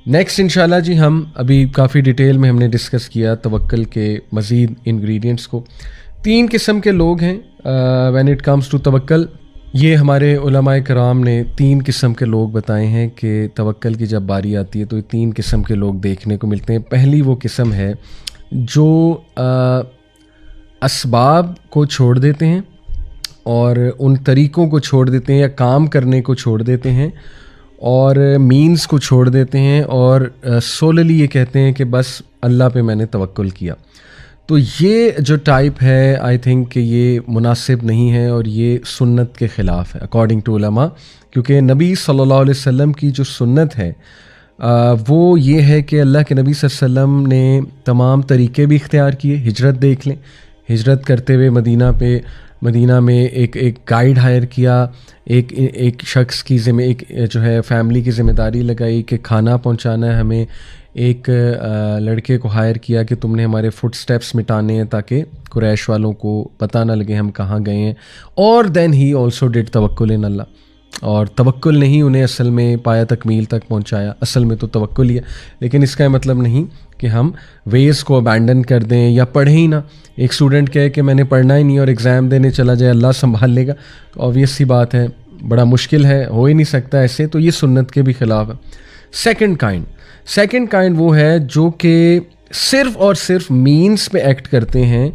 Next انشاءاللہ جی ہم ابھی کافی ڈیٹیل میں ہم نے ڈسکس کیا توکل کے مزید انگریڈینٹس کو. 3 قسم کے لوگ ہیں وین اٹ کمز ٹو توکل. یہ ہمارے علماء کرام نے 3 قسم کے لوگ بتائے ہیں کہ توکل کی جب باری آتی ہے تو یہ 3 قسم کے لوگ دیکھنے کو ملتے ہیں. پہلی وہ قسم ہے جو اسباب کو چھوڑ دیتے ہیں اور ان طریقوں کو چھوڑ دیتے ہیں یا کام کرنے کو چھوڑ دیتے ہیں اور مینز کو چھوڑ دیتے ہیں اور سوللی یہ کہتے ہیں کہ بس اللہ پہ میں نے توکل کیا. تو یہ جو ٹائپ ہے آئی تھنک کہ یہ مناسب نہیں ہے اور یہ سنت کے خلاف ہے اکارڈنگ ٹو علماء, کیونکہ نبی صلی اللہ علیہ وسلم کی جو سنت ہے وہ یہ ہے کہ اللہ کے نبی صلی اللہ علیہ وسلم نے تمام طریقے بھی اختیار کیے. ہجرت دیکھ لیں, ہجرت کرتے ہوئے مدینہ میں ایک گائیڈ ہائر کیا, ایک شخص کی ایک جو ہے فیملی کی ذمہ داری لگائی کہ کھانا پہنچانا ہے ہمیں, ایک لڑکے کو ہائر کیا کہ تم نے ہمارے فٹ سٹیپس مٹانے ہیں تاکہ قریش والوں کو پتہ نہ لگے ہم کہاں گئے ہیں. اور دین ہی آلسو ڈیڈ توکل ان اللہ, اور توکل نہیں انہیں اصل میں پایا تکمیل تک پہنچایا, اصل میں تو توکل ہی ہے. لیکن اس کا مطلب نہیں کہ ہم ویز کو ابینڈن کر دیں یا پڑھیں ہی نہ. ایک اسٹوڈنٹ کہے کہ میں نے پڑھنا ہی نہیں اور ایگزام دینے چلا جائے اللہ سنبھال لے گا, تو آبویس سی بات ہے, بڑا مشکل ہے, ہو ہی نہیں سکتا ایسے. تو یہ سنت کے بھی خلاف ہے. سیکنڈ کائنڈ وہ ہے جو کہ صرف اور صرف مینس پہ ایکٹ کرتے ہیں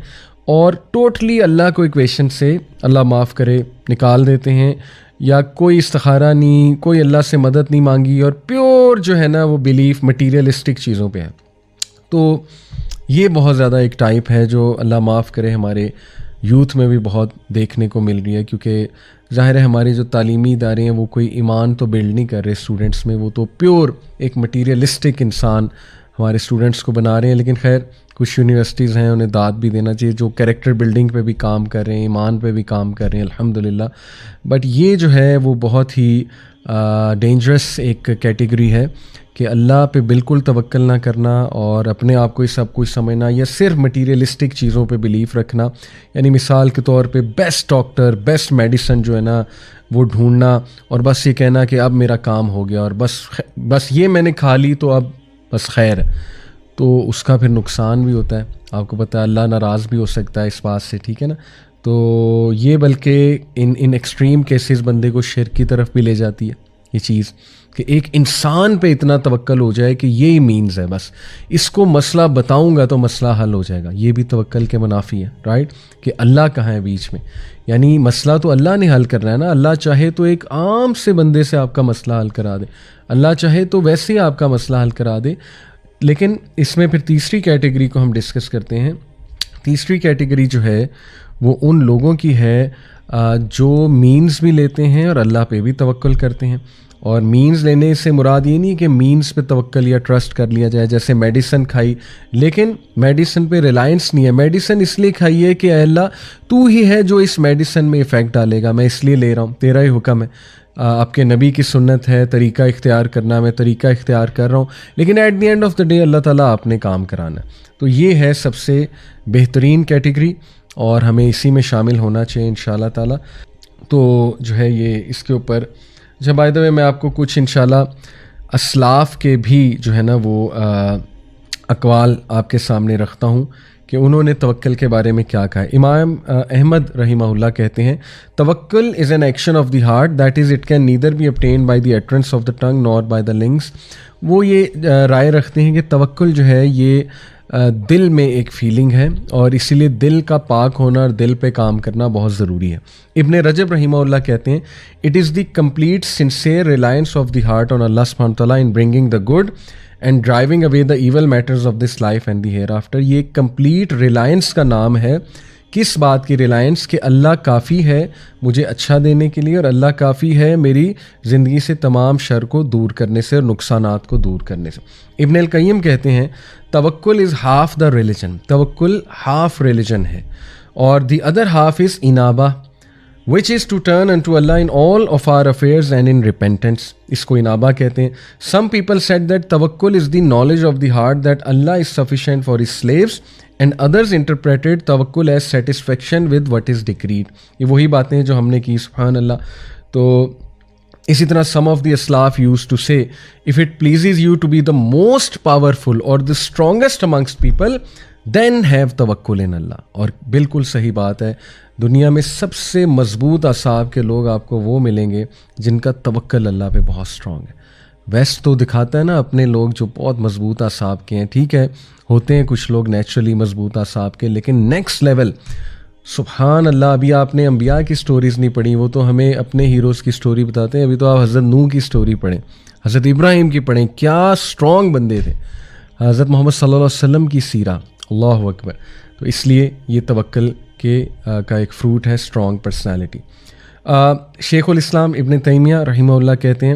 اور ٹوٹلی اللہ کو ایکویشن سے اللہ معاف کرے نکال دیتے ہیں, یا کوئی استخارہ نہیں, کوئی اللہ سے مدد نہیں مانگی, اور پیور جو ہے نا وہ بلیف مٹیریلسٹک چیزوں پہ ہے. تو یہ بہت زیادہ ایک ٹائپ ہے جو اللہ معاف کرے ہمارے یوتھ میں بھی بہت دیکھنے کو مل رہی ہے, کیونکہ ظاہر ہے ہمارے جو تعلیمی ادارے ہیں وہ کوئی ایمان تو بلڈ نہیں کر رہے اسٹوڈنٹس میں, وہ تو پیور ایک مٹیریلسٹک انسان ہمارے اسٹوڈنٹس کو بنا رہے ہیں. لیکن خیر کچھ یونیورسٹیز ہیں انہیں داد بھی دینا چاہیے جو کریکٹر بلڈنگ پہ بھی کام کر رہے ہیں, ایمان پہ بھی کام کر رہے ہیں الحمدللہ. بٹ یہ جو ہے وہ بہت ہی ڈینجرس ایک کیٹیگری ہے کہ اللہ پہ بالکل توکل نہ کرنا اور اپنے آپ کو ہی سب کچھ سمجھنا, یا صرف مٹیریلسٹک چیزوں پہ بلیف رکھنا. یعنی مثال کے طور پہ بیسٹ ڈاکٹر, بیسٹ میڈیسن جو ہے نا وہ ڈھونڈنا اور بس یہ کہنا کہ اب میرا کام ہو گیا اور بس یہ میں نے کھا لی تو اب بس خیر ہے. تو اس کا پھر نقصان بھی ہوتا ہے, آپ کو پتہ ہے اللہ ناراض بھی ہو سکتا ہے اس بات سے, ٹھیک ہے نا. تو یہ بلکہ ان ایکسٹریم کیسز بندے کو شرک کی طرف بھی لے جاتی ہے یہ چیز, کہ ایک انسان پہ اتنا توکل ہو جائے کہ یہی مینز ہے, بس اس کو مسئلہ بتاؤں گا تو مسئلہ حل ہو جائے گا. یہ بھی توکل کے منافی ہے, رائٹ, کہ اللہ کہاں ہے بیچ میں. یعنی مسئلہ تو اللہ نے حل کرنا ہے نا. اللہ چاہے تو ایک عام سے بندے سے آپ کا مسئلہ حل کرا دے, اللہ چاہے تو ویسے ہی آپ کا مسئلہ حل کرا دے. لیکن اس میں پھر تیسری کیٹیگری کو ہم ڈسکس کرتے ہیں. تیسری کیٹیگری جو ہے وہ ان لوگوں کی ہے جو مینز بھی لیتے ہیں اور اللہ پہ بھی توکل کرتے ہیں. اور مینز لینے سے مراد یہ نہیں کہ مینز پہ توکل یا ٹرسٹ کر لیا جائے, جیسے میڈیسن کھائی لیکن میڈیسن پہ ریلائنس نہیں ہے. میڈیسن اس لیے کھائی ہے کہ اے اللہ تو ہی ہے جو اس میڈیسن میں افیکٹ ڈالے گا, میں اس لیے لے رہا ہوں, تیرا ہی حکم ہے, آپ کے نبی کی سنت ہے طریقہ اختیار کرنا, میں طریقہ اختیار کر رہا ہوں, لیکن at the end of the day اللہ تعالیٰ آپ نے کام کرانا ہے. تو یہ ہے سب سے بہترین کیٹیگری اور ہمیں اسی میں شامل ہونا چاہیے انشاءاللہ تعالیٰ. تو جو ہے یہ اس کے اوپر جب بائی دا وے میں آپ کو کچھ انشاءاللہ اسلاف کے بھی جو ہے نا وہ اقوال آپ کے سامنے رکھتا ہوں کہ انہوں نے توکل کے بارے میں کیا کہا ہے. امام احمد رحمہ اللہ کہتے ہیں توکل is an action of the heart, that is it can neither be obtained by the utterance of the tongue nor by the lungs. وہ یہ رائے رکھتے ہیں کہ توکل جو ہے یہ دل میں ایک فیلنگ ہے اور اسی لیے دل کا پاک ہونا اور دل پہ کام کرنا بہت ضروری ہے. ابن رجب رحمہ اللہ کہتے ہیں it is the complete sincere reliance of the heart on اللہ سبحانہ تعالیٰ in bringing the good and driving away the evil matters of this life and the hereafter. یہ کمپلیٹ ریلائنس کا نام ہے. کس بات کی ریلائنس؟ کہ اللہ کافی ہے مجھے اچھا دینے کے لیے اور اللہ کافی ہے میری زندگی سے تمام شر کو دور کرنے سے اور نقصانات کو دور کرنے سے. ابن القیم کہتے ہیں توکل از ہاف دا ریلیجن, توکل ہاف ریلیجن ہے, اور دی ادر ہاف از انابہ which is to turn unto Allah in all of our affairs and in repentance. اس کو انابہ کہتے ہیں. Some people said that tawakkul is the knowledge of the heart that Allah is sufficient for his slaves, and others interpreted tawakkul as satisfaction with what is decreed. یہ وہی باتیں جو ہم نے کی, سبحان اللہ. تو اسی طرح سم آف دی اسلاف used to say if it pleases you to be the most powerful اور the strongest amongst people then have توکل ان اللہ. اور بالکل صحیح بات ہے, دنیا میں سب سے مضبوط اعصاب کے لوگ آپ کو وہ ملیں گے جن کا توکل اللہ پہ بہت اسٹرانگ ہے. ویسٹ تو دکھاتا ہے نا اپنے لوگ جو بہت مضبوط اعصاب کے ہیں, ٹھیک ہے ہوتے ہیں کچھ لوگ نیچرلی مضبوط اعصاب کے, لیکن نیکسٹ لیول سبحان اللہ. ابھی آپ نے انبیاء کی سٹوریز نہیں پڑھی, وہ تو ہمیں اپنے ہیروز کی سٹوری بتاتے ہیں. ابھی تو آپ حضرت نوح کی سٹوری پڑھیں, حضرت ابراہیم کی پڑھیں, کیا اسٹرانگ بندے تھے. حضرت محمد صلی اللہ علیہ وسلم کی سیرہ, اللہ اکبر. تو اس لیے یہ توکل کا ایک فروٹ ہے اسٹرانگ پرسنالٹی. شیخ الاسلام ابن تیمیہ رحمہ اللہ کہتے ہیں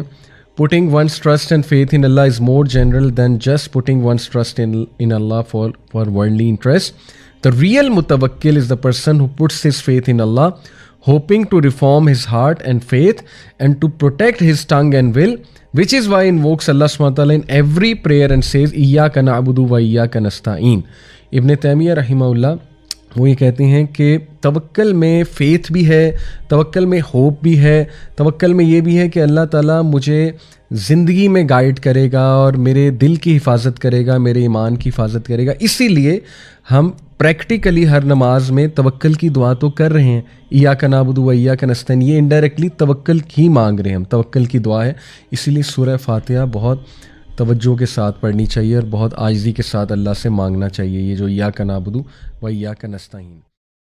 putting one's trust and faith in Allah is more general than just putting one's trust in Allah for worldly interest. The real mutawakkil is the person who puts his faith in Allah, hoping to reform his heart and faith and to protect his tongue and will, which is why he invokes Allah subhanahu wa ta'ala in every prayer and says iyyaka na'budu wa iyyaka nasta'in. ابن تیمیہ رحمہ اللہ وہ یہ کہتے ہیں کہ توکل میں faith بھی ہے, توکل میں ہوپ بھی ہے, توکل میں یہ بھی ہے کہ اللہ تعالیٰ مجھے زندگی میں گائیڈ کرے گا اور میرے دل کی حفاظت کرے گا, میرے ایمان کی حفاظت کرے گا. اسی لیے ہم پریکٹیکلی ہر نماز میں توکل کی دعا تو کر رہے ہیں, ایاک نعبد و ایاک نستعین, یہ انڈائریکٹلی توکل ہی مانگ رہے ہیں ہم, توکل کی دعا ہے. اسی لیے سورہ فاتحہ بہت توجہ کے ساتھ پڑھنی چاہیے اور بہت عاجزی کے ساتھ اللہ سے مانگنا چاہیے, یہ جو ایاک نعبد و ایاک نستعین.